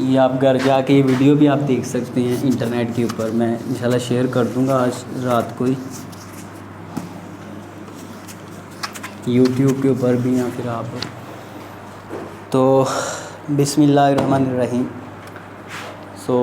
ये आप घर जाके ये वीडियो भी आप देख सकते हैं इंटरनेट के ऊपर, मैं इंशाल्लाह शेयर कर दूंगा आज रात को ही यूट्यूब के ऊपर भी, या फिर आप तो बिस्मिल्लाहिर्रहमानिर्रहीम। सो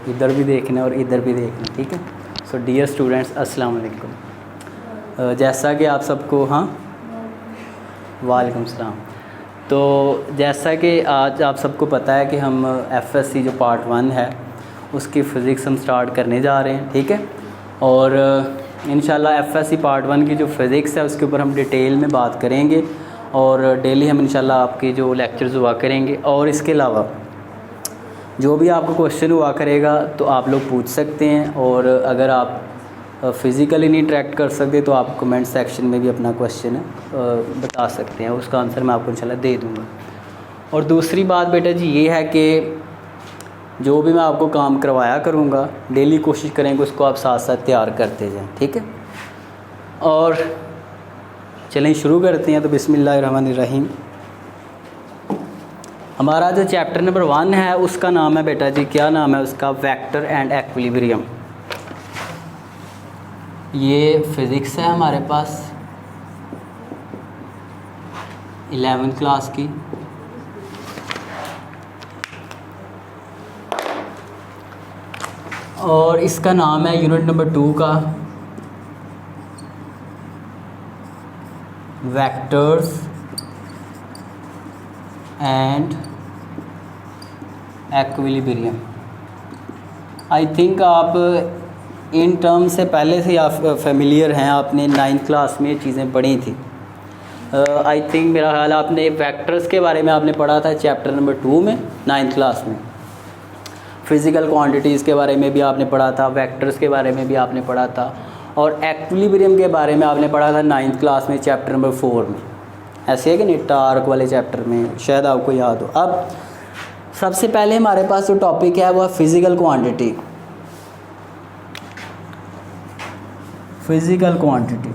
इधर भी देखना और इधर भी देखना, ठीक है। सो डियर स्टूडेंट्स, अस्सलाम वालेकुम। जैसा कि आप सबको, हाँ वालेकुम सलाम। तो जैसा कि आज आप सबको पता है कि हम FSC जो पार्ट 1 है उसकी फ़िज़िक्स हम स्टार्ट करने जा रहे हैं, ठीक है। और इंशाल्लाह FSC पार्ट 1 की जो फ़िज़िक्स है उसके ऊपर हम डिटेल में बात करेंगे और डेली हम इंशाल्लाह आपके जो लेक्चर्स हुआ करेंगे। और इसके अलावा जो भी आपको क्वेश्चन हुआ करेगा तो आप लोग पूछ सकते हैं, और अगर आप फ़िज़िकली नहीं ट्रैक्ट कर सकते तो आप कमेंट सेक्शन में भी अपना क्वेश्चन बता सकते हैं, उसका आंसर मैं आपको इंशाल्लाह दे दूँगा। और दूसरी बात बेटा जी ये है कि जो भी मैं आपको काम करवाया करूँगा डेली कोशिश करेंगे उसको आप साथ साथ तैयार करते जाएं, ठीक है। और चलें शुरू करते हैं। तो बिस्मिल्लाहिर्रहमानिर्रहीम। हमारा जो चैप्टर नंबर 1 है उसका नाम है बेटा जी, क्या नाम है उसका? Vector and equilibrium. ये फ़िज़िक्स है हमारे पास 11th क्लास की। और इसका नाम है यूनिट नंबर 2 का vectors and equilibrium. I think आप इन टर्म से पहले से आप फेमिलियर हैं, आपने 9th क्लास में ये चीज़ें पढ़ी थी। आई थिंक मेरा ख्याल आपने वेक्टर्स के बारे में आपने पढ़ा था चैप्टर नंबर 2 में 9th क्लास में। फ़िज़िकल क्वांटिटीज़ के बारे में भी आपने पढ़ा था, वेक्टर्स के बारे में भी आपने पढ़ा था, और इक्विलिब्रियम के बारे में आपने पढ़ा था 9th क्लास में चैप्टर नंबर 4 में। ऐसे है कि नहीं, टार्क वाले चैप्टर में, शायद आपको याद हो। अब सबसे पहले हमारे पास जो टॉपिक है वो है physical quantity. Physical quantity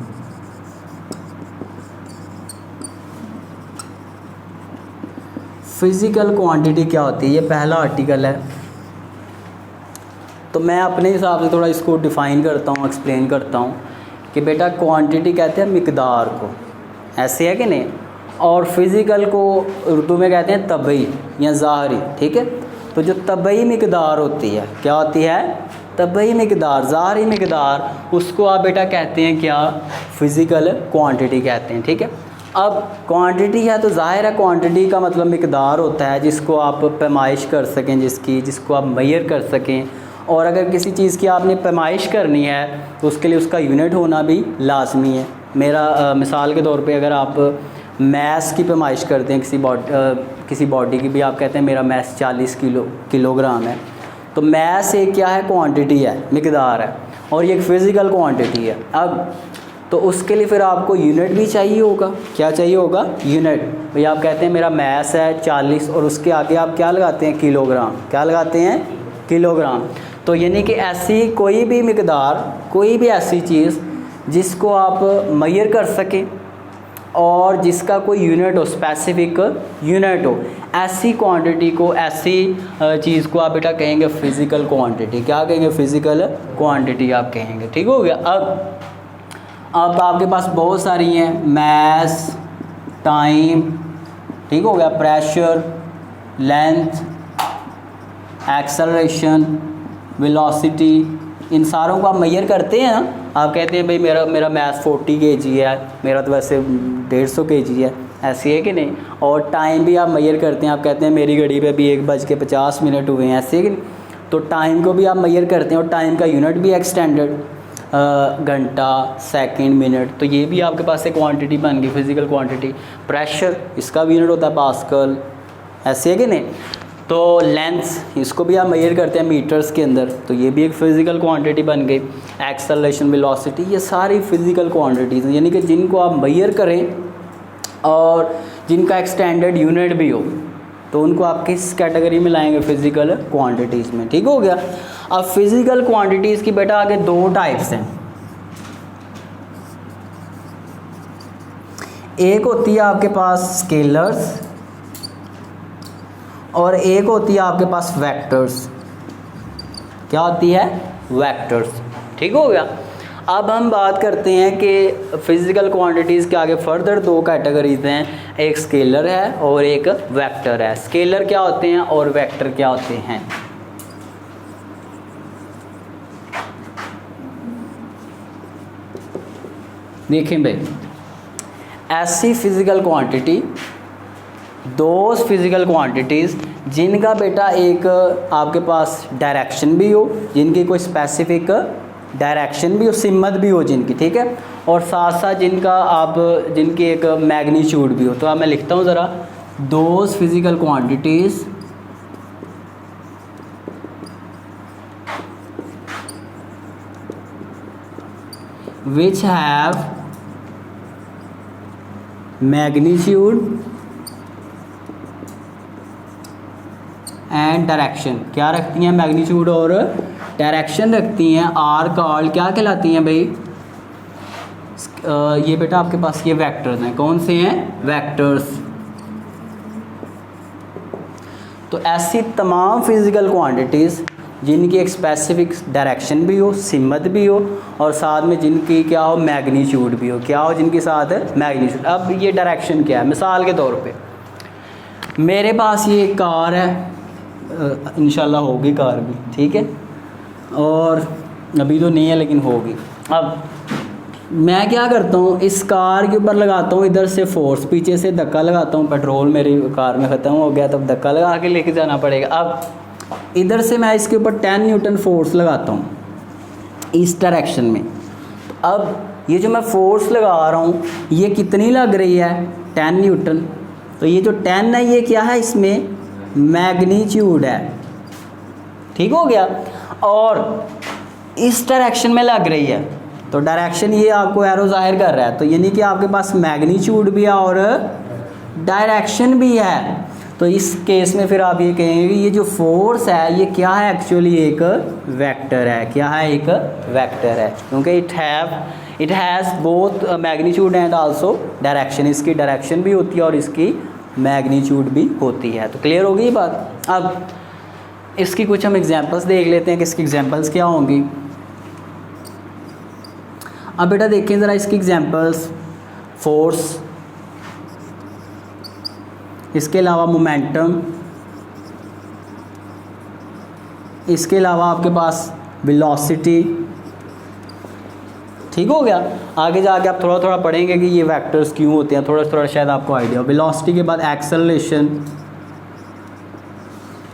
physical quantity क्या होती है? ये पहला आर्टिकल है। तो मैं अपने हिसाब से थोड़ा इसको डिफ़ाइन करता हूँ, एक्सप्लेन करता हूँ कि बेटा क्वांटिटी कहते हैं मिक़दार को, ऐसे है कि नहीं। और फ़िज़िकल को उर्दू में कहते हैं तबई या ज़ाहरी, ठीक है। तो जो तबई मिक़दार होती है, क्या होती है? तबई मिक़दार, ज़ाहरी मिक़दार, उसको आप बेटा कहते हैं क्या? फ़िज़िकल क्वांटिटी कहते हैं, ठीक है। अब क्वांटिटी है तो ज़ाहिर है क्वांटिटी का मतलब मिक़दार होता है जिसको आप पैमाइश कर सकें, जिसको आप मेजर कर सकें। और अगर किसी चीज़ की आपने पैमाइश करनी है तो उसके लिए उसका यूनिट होना भी लाजमी है। मेरा मिसाल के तौर पे अगर आप मैस की पैमाइश करते हैं किसी बॉडी की भी, आप कहते हैं मेरा मैस 40 किलोग्राम है, तो मैस एक क्या है? क्वांटिटी है, मिक़दार है, और ये एक फ़िज़िकल क्वांटिटी है। अब तो उसके लिए फिर आपको यूनिट भी चाहिए होगा। क्या चाहिए होगा? यूनिट। भाई आप कहते हैं मेरा मैस है 40 और उसके आगे आप क्या लगाते हैं? किलोग्राम। क्या लगाते हैं? किलोग्राम। तो यानी कि ऐसी कोई भी मिक़दार, कोई भी ऐसी चीज़ जिसको आप मेजर कर सकें और जिसका कोई यूनिट हो, स्पेसिफिक यूनिट हो, ऐसी क्वांटिटी को, ऐसी चीज़ को आप बेटा कहेंगे फ़िज़िकल क्वांटिटी। क्या कहेंगे? फ़िज़िकल क्वांटिटी आप कहेंगे, ठीक हो गया। अब आपके पास बहुत सारी हैं, मैस, टाइम, ठीक हो गया, प्रेशर, लेंथ, एक्सेलरेशन, वेलोसिटी, इन सारों को आप मेजर करते हैं ना। आप कहते हैं भाई मेरा मैथ 40 kg है, मेरा तो वैसे 150 kg है, ऐसी है कि नहीं। और टाइम भी आप मेजर करते हैं, आप कहते हैं मेरी घड़ी पे अभी 1:50 हुए हैं, ऐसे है कि नहीं। तो टाइम को भी आप मेजर करते हैं और टाइम का यूनिट भी एक्सटेंडेड, घंटा, सेकंड, मिनट। तो ये भी आपके पास एक क्वांटिटी बन गई, फिज़िकल क्वांटिटी। प्रेशर, इसका भी यूनिट होता है पास्कल, ऐसे है कि नहीं। तो लेंथ, इसको भी आप मेजर करते हैं मीटर्स के अंदर, तो ये भी एक फ़िज़िकल क्वांटिटी बन गई। एक्सेलरेशन, वेलोसिटी, ये सारी फ़िज़िकल क्वांटिटीज़ हैं, यानी कि जिनको आप मेजर करें और जिनका एक्सटेंडेड यूनिट भी हो, तो उनको आप किस कैटेगरी में लाएंगे? फ़िज़िकल क्वांटिटीज़ में, ठीक हो गया। अब फ़िज़िकल क्वांटिटीज़ की बेटा आगे 2 टाइप्स हैं। एक होती है आपके पास स्केलर्स और एक होती है आपके पास वेक्टर्स। क्या होती है? वेक्टर्स। ठीक हो गया। अब हम बात करते हैं कि फिज़िकल क्वांटिटीज़ के आगे फर्दर दो कैटेगरीज हैं, एक स्केलर है और एक वेक्टर है। स्केलर क्या होते हैं और वेक्टर क्या होते हैं? देखें भाई, ऐसी physical quantity, those physical quantities जिनका बेटा एक आपके पास डायरेक्शन भी हो, जिनकी कोई स्पेसिफिक डायरेक्शन भी हो, सिमत भी हो जिनकी, ठीक है, और साथ साथ जिनकी एक मैग्नीट्यूड भी हो। तो अब मैं लिखता हूँ ज़रा, those physical quantities which have magnitude and direction. क्या रखती हैं? मैग्नीट्यूड और डायरेक्शन रखती हैं। आर कॉल्ड, क्या कहलाती हैं भाई? ये बेटा आपके पास ये वेक्टर्स हैं। कौन से हैं? वेक्टर्स। तो ऐसी तमाम फिज़िकल क्वांटिटीज़ जिनकी एक स्पेसिफिक डायरेक्शन भी हो, सिमत भी हो, और साथ में जिनकी क्या हो? मैग्नीट्यूड भी हो। क्या हो? जिनके साथ मैग्नीट्यूड। अब ये डायरेक्शन क्या है? मिसाल के तौर पे मेरे पास ये एक कार है, इंशाल्लाह होगी कार भी, ठीक है, और अभी तो नहीं है लेकिन होगी। अब मैं क्या करता हूँ, इस कार के ऊपर लगाता हूँ इधर से फोर्स, पीछे से धक्का लगाता हूँ, पेट्रोल मेरी कार में ख़त्म हो गया, तब धक्का लगा के लेके जाना पड़ेगा। अब इधर से मैं इसके ऊपर 10 न्यूटन फोर्स लगाता हूँ इस डायरेक्शन में। अब ये जो मैं फोर्स लगा रहा हूँ ये कितनी लग रही है? 10 न्यूटन। तो ये जो 10 है ये क्या है? इसमें मैग्नीट्यूड है। ठीक हो गया। और इस डायरेक्शन में लग रही है, तो डायरेक्शन ये आपको एरो जाहिर कर रहा है, तो यानी कि आपके पास मैग्नीट्यूड भी है और डायरेक्शन भी है। तो इस केस में फिर आप ये कहेंगे कि ये जो फोर्स है ये क्या है? एक्चुअली एक वेक्टर है। क्या है? एक वेक्टर है, क्योंकि it has both magnitude and also direction. इसकी डायरेक्शन भी होती है और इसकी मैग्नीट्यूड भी होती है। तो क्लियर होगी ये बात। अब इसकी कुछ हम एग्जांपल्स देख लेते हैं कि इसकी एग्जांपल्स क्या होंगी। अब बेटा देखें ज़रा इसकी एग्जांपल्स। फोर्स, इसके अलावा मोमेंटम, इसके अलावा आपके पास वेलोसिटी। ठीक हो गया। आगे जाके आप थोड़ा थोड़ा पढ़ेंगे कि ये वेक्टर्स क्यों होते हैं, थोड़ा थोड़ा शायद आपको आइडिया हो। वेलोसिटी के बाद एक्सेलरेशन।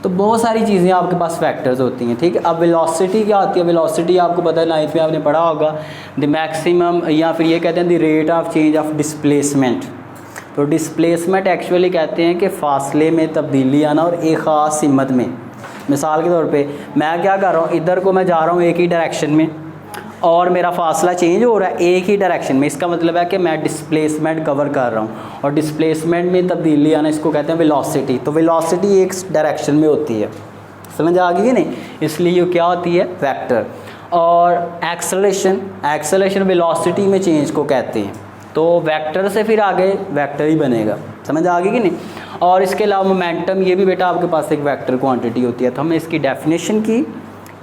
तो बहुत सारी चीज़ें आपके पास वेक्टर्स होती हैं। ठीक है। अब वेलोसिटी क्या होती है? वेलोसिटी आपको पता है, नाइन्थ में आपने पढ़ा होगा, द मैक्सिमम, या फिर ये कहते हैं the rate of change of displacement. तो डिस्प्लेसमेंट एक्चुअली कहते हैं कि फासले में तब्दीली आना और एक ख़ास सिमत में। मिसाल के तौर पे मैं क्या कर रहा हूँ, इधर को मैं जा रहा हूँ एक ही डायरेक्शन में और मेरा फासला चेंज हो रहा है एक ही डायरेक्शन में। इसका मतलब है कि मैं डिस्प्लेसमेंट कवर कर रहा हूँ, और डिस्प्लेसमेंट में तब्दीली आना इसको कहते हैं वेलोसिटी। तो वेलोसिटी एक डायरेक्शन में होती है, समझ आ गई नहीं? इसलिए ये क्या होती है? वेक्टर। और एक्सेलरेशन वेलोसिटी में चेंज को कहते हैं। तो वेक्टर से फिर आगे वेक्टर ही बनेगा, समझ आ गई कि नहीं? और इसके अलावा मोमेंटम, ये भी बेटा आपके पास एक वेक्टर क्वांटिटी होती है। तो हमने इसकी डेफिनेशन की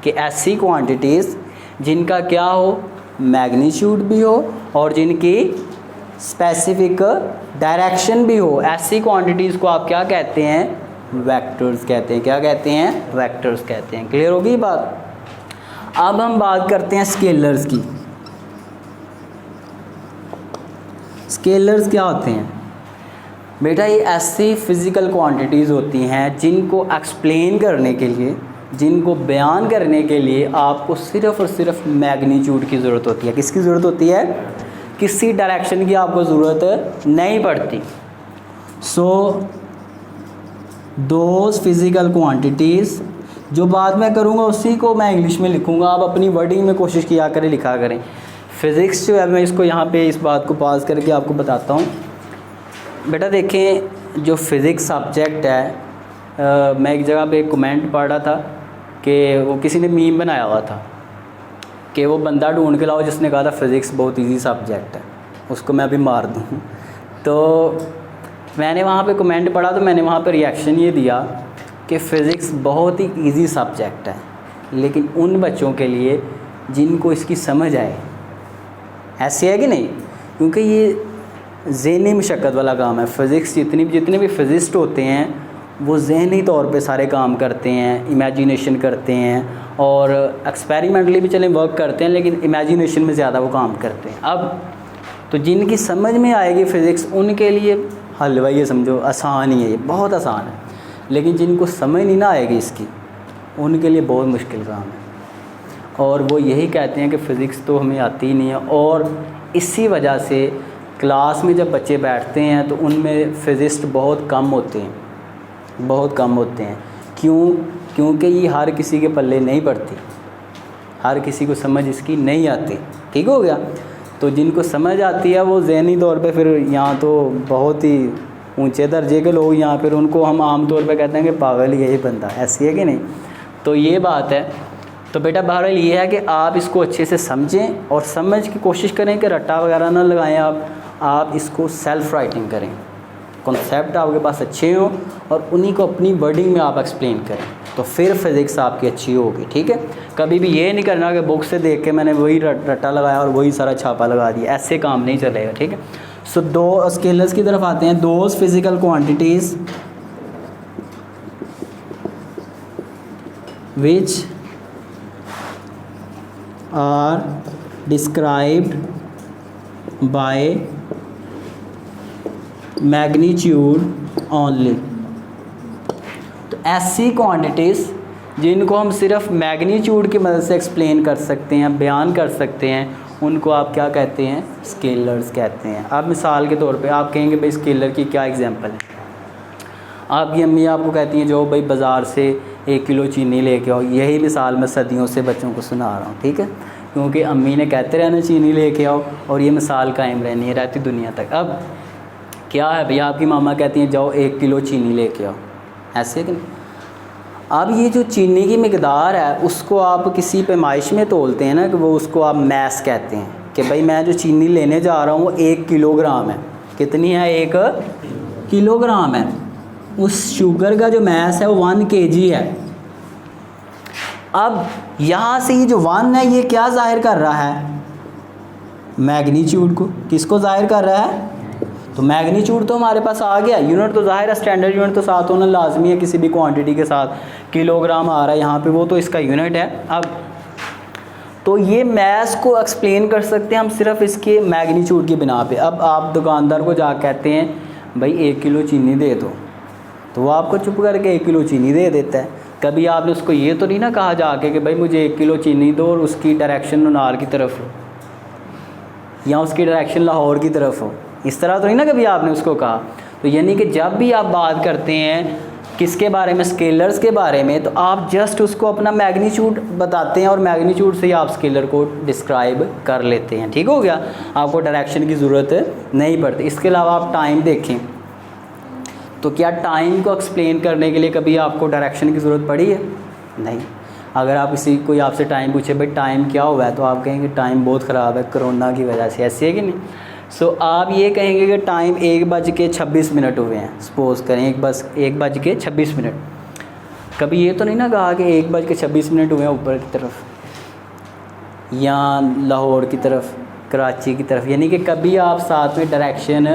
कि ऐसी क्वांटिटीज़ जिनका क्या हो? मैग्नीट्यूड भी हो और जिनकी स्पेसिफिक डायरेक्शन भी हो, ऐसी क्वांटिटीज़ को आप क्या कहते हैं? वेक्टर्स कहते हैं। क्या कहते हैं? वेक्टर्स कहते हैं। क्लियर होगी बात? अब हम बात करते हैं स्केलर्स की। स्केलर्स क्या होते हैं? बेटा ये ऐसी फिज़िकल क्वांटिटीज़ होती हैं जिनको एक्सप्लेन करने के लिए, जिनको बयान करने के लिए आपको सिर्फ़ और सिर्फ मैग्नीट्यूड की ज़रूरत होती है। किसकी ज़रूरत होती है? किसी डायरेक्शन की आपको ज़रूरत नहीं पड़ती। सो दोज फिज़िकल क्वांटिटीज़, जो बात मैं करूँगा उसी को मैं इंग्लिश में लिखूँगा, आप अपनी वर्डिंग में कोशिश किया करें, लिखा करें। फ़िज़िक्स जो है मैं इसको यहाँ पे इस बात को पास करके आपको बताता हूँ। बेटा देखें, जो फ़िज़िक्स सब्जेक्ट है, मैं एक जगह पे कमेंट पढ़ रहा था कि वो किसी ने मीम बनाया हुआ था कि वो बंदा ढूंढ के लाओ जिसने कहा था फ़िज़िक्स बहुत इजी सब्जेक्ट है, उसको मैं अभी मार दूँ। तो मैंने वहाँ पे कमेंट पढ़ा, तो मैंने वहाँ पे रिएक्शन ये दिया कि फ़िज़िक्स बहुत ही इजी सब्जेक्ट है, लेकिन उन बच्चों के लिए जिनको इसकी समझ आए। ऐसे है कि नहीं? क्योंकि ये ज़हनी मशक्क़त वाला काम है। फ़िज़िक्स जितने भी फ़िज़िस्ट होते हैं वो ज़हनी तौर पे सारे काम करते हैं, इमेजिनेशन करते हैं और एक्सपेरिमेंटली भी चलें वर्क करते हैं, लेकिन इमेजिनेशन में ज़्यादा वो काम करते हैं। अब तो जिनकी समझ में आएगी फ़िज़िक्स उनके लिए हलवा, ये समझो आसान ही है, ये बहुत आसान है। लेकिन जिनको समझ नहीं ना आएगी इसकी, उनके लिए बहुत मुश्किल काम है। और वो यही कहते हैं कि फ़िज़िक्स तो हमें आती ही नहीं है। और इसी वजह से क्लास में जब बच्चे बैठते हैं तो उनमें फ़िज़िस्ट बहुत कम होते हैं, बहुत कम होते हैं। क्यों? क्योंकि ये हर किसी के पल्ले नहीं पड़ती, हर किसी को समझ इसकी नहीं आती। ठीक हो गया? तो जिनको समझ आती है वो ज़हनी तौर पे फिर यहाँ तो बहुत ही ऊंचे दर्जे के लोग, यहाँ फिर उनको हम आम तौर पे कहते हैं कि पागल ही है ये बंदा, ऐसी है कि नहीं? तो ये बात है। तो बेटा बहरहाल ये है कि आप इसको अच्छे से समझें और समझ की कोशिश करें कि रट्टा वगैरह ना लगाएं। आप इसको सेल्फ़ राइटिंग करें, कॉन्सेप्ट आपके पास अच्छे हों और उन्हीं को अपनी वर्डिंग में आप एक्सप्लेन करें, तो फिर फ़िज़िक्स आपकी अच्छी होगी। ठीक है? कभी भी ये नहीं करना कि बुक से देख के मैंने वही रट्टा लगाया और वही सारा छापा लगा दिया, ऐसे काम नहीं चलेगा। ठीक है? सो दो स्केलर्स की तरफ आते हैं। Those physical quantities which are described by magnitude only. तो ऐसी क्वांटिटीज़ जिनको हम सिर्फ मैग्नीट्यूड की मदद से एक्सप्लेन कर सकते हैं, बयान कर सकते हैं, उनको आप क्या कहते हैं? स्केलर्स कहते हैं। अब मिसाल के तौर पे आप कहेंगे भाई स्केलर की क्या एग्जांपल है? आपकी अम्मी आपको कहती हैं जाओ भाई बाज़ार से 1 किलो चीनी लेके आओ। यही मिसाल मैं सदियों से बच्चों को सुना रहा हूँ। ठीक है? क्योंकि अम्मी ने कहते रहना चीनी लेके आओ और ये मिसाल कायम रहनी है रहती दुनिया तक। अब क्या है भैया, आपकी मामा कहती हैं जाओ 1 किलो चीनी लेके आओ, ऐसे कि नहीं? अब ये जो चीनी की मिकदार है उसको आप किसी पैमाइश में तोलते हैं ना, कि वो उसको आप मैस कहते हैं कि भाई मैं जो चीनी लेने जा रहा हूँ वो 1 किलोग्राम है। कितनी है? 1 किलोग्राम है। उस शुगर का जो मैस है वो 1 kg है। अब यहाँ से ये जो 1 है ये क्या ज़ाहिर कर रहा है? मैग्नीट्यूड को। किसको ज़ाहिर कर रहा है? तो मैग्नीट्यूड तो हमारे पास आ गया, यूनिट तो ज़ाहिर है, स्टैंडर्ड यूनिट तो साथ होना लाजमी है किसी भी क्वांटिटी के साथ। किलोग्राम आ रहा है यहाँ पे, वो तो इसका यूनिट है। अब तो ये मैस को एक्सप्लेन कर सकते हैं हम सिर्फ इसके मैग्नीट्यूड की बिना पे। अब आप दुकानदार को जा कहते हैं भाई 1 किलो चीनी दे दो, तो वो आपको चुप करके 1 किलो चीनी दे देता है। कभी आपने उसको ये तो नहीं ना कहा जाके कि भाई मुझे 1 किलो चीनी दो और उसकी डायरेक्शन नुनार की तरफ हो या उसकी डायरेक्शन लाहौर की तरफ हो, इस तरह तो नहीं ना कभी आपने उसको कहा। तो यानी कि जब भी आप बात करते हैं किसके बारे में? स्केलर्स के बारे में, तो आप जस्ट उसको अपना मैग्नीट्यूड बताते हैं और मैग्नीट्यूड से ही आप स्केलर को डिस्क्राइब कर लेते हैं। ठीक हो गया? आपको डायरेक्शन की ज़रूरत नहीं पड़ती। इसके अलावा आप टाइम देखें तो क्या टाइम को एक्सप्लेन करने के लिए कभी आपको डायरेक्शन की ज़रूरत पड़ी है? नहीं। अगर आप कोई आपसे टाइम पूछे भाई टाइम क्या हुआ है, तो आप कहेंगे टाइम बहुत ख़राब है कोरोना की वजह से, ऐसे है कि नहीं? सो आप ये कहेंगे कि टाइम 1:26 हुए हैं, सपोज़ करें 1:26। कभी ये तो नहीं ना कहा कि 1:26 हुए हैं ऊपर की तरफ या लाहौर की तरफ, कराची की तरफ, यानी कि कभी आप साथ में डायरेक्शन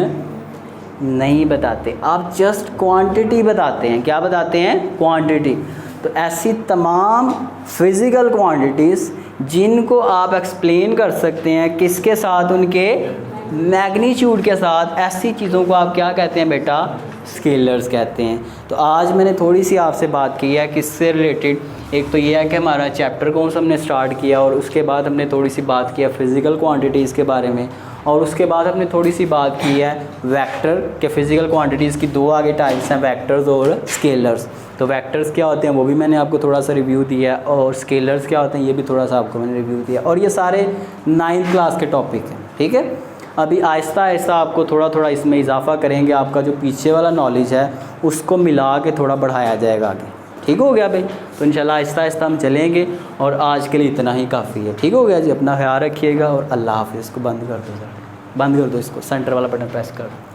नहीं बताते, आप जस्ट क्वांटिटी बताते हैं। क्या बताते हैं? क्वांटिटी। तो ऐसी तमाम फिज़िकल क्वांटिटीज़ जिनको आप एक्सप्लेन कर सकते हैं किसके साथ? उनके मैग्नीट्यूड के साथ। ऐसी चीज़ों को आप क्या कहते हैं बेटा? स्केलर्स कहते हैं। तो आज मैंने थोड़ी सी आपसे बात की है किससे रिलेटेड। एक तो ये है कि हमारा चैप्टर कौन सा हमने स्टार्ट किया और उसके बाद हमने थोड़ी सी बात किया फ़िज़िकल क्वांटिटीज़ के बारे में, और उसके बाद हमने थोड़ी सी बात की है वेक्टर के। फ़िज़िकल क्वांटिटीज़ की 2 आगे टाइप्स हैं, वेक्टर्स और स्केलर्स। तो वेक्टर्स क्या होते हैं वो भी मैंने आपको थोड़ा सा रिव्यू दिया है, और स्केलर्स क्या होते हैं ये भी थोड़ा सा आपको मैंने रिव्यू दिया, और ये सारे 9th क्लास के टॉपिक हैं। ठीक है? अभी आहिस्ता आहिस्ता आपको थोड़ा थोड़ा इसमें इजाफा करेंगे, आपका जो पीछे वाला नॉलेज है उसको मिला के थोड़ा बढ़ाया जाएगा आगे। ठीक हो गया भाई? तो इंशाल्लाह आहिस्ता आहिस्ता हम चलेंगे, और आज के लिए इतना ही काफ़ी है। ठीक हो गया जी? अपना ख्याल रखिएगा और अल्लाह हाफ़िज़। इसको बंद कर दो, इसको सेंटर वाला बटन प्रेस कर दो।